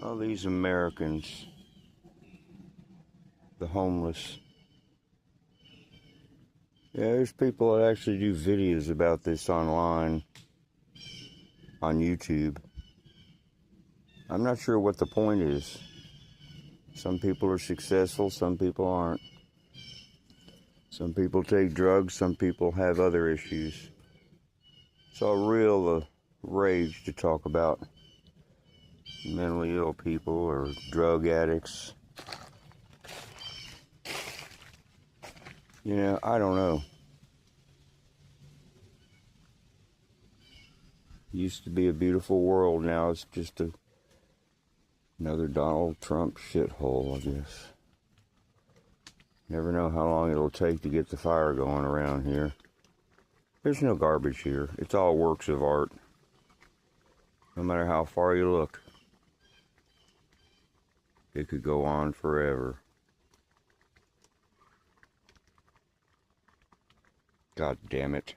All these Americans, the homeless. Yeah, there's people that actually do videos about this online on YouTube. I'm not sure what the point is. Some people are successful, some people aren't. Some people take drugs, some people have other issues. It's a real rage to talk about mentally ill people or drug addicts. You know, I don't know. Used to be a beautiful world, now it's just another Donald Trump shithole, I guess. Never know how long it'll take to get the fire going around here. There's no garbage here. It's all works of art. No matter how far you look. It could go on forever. God damn it.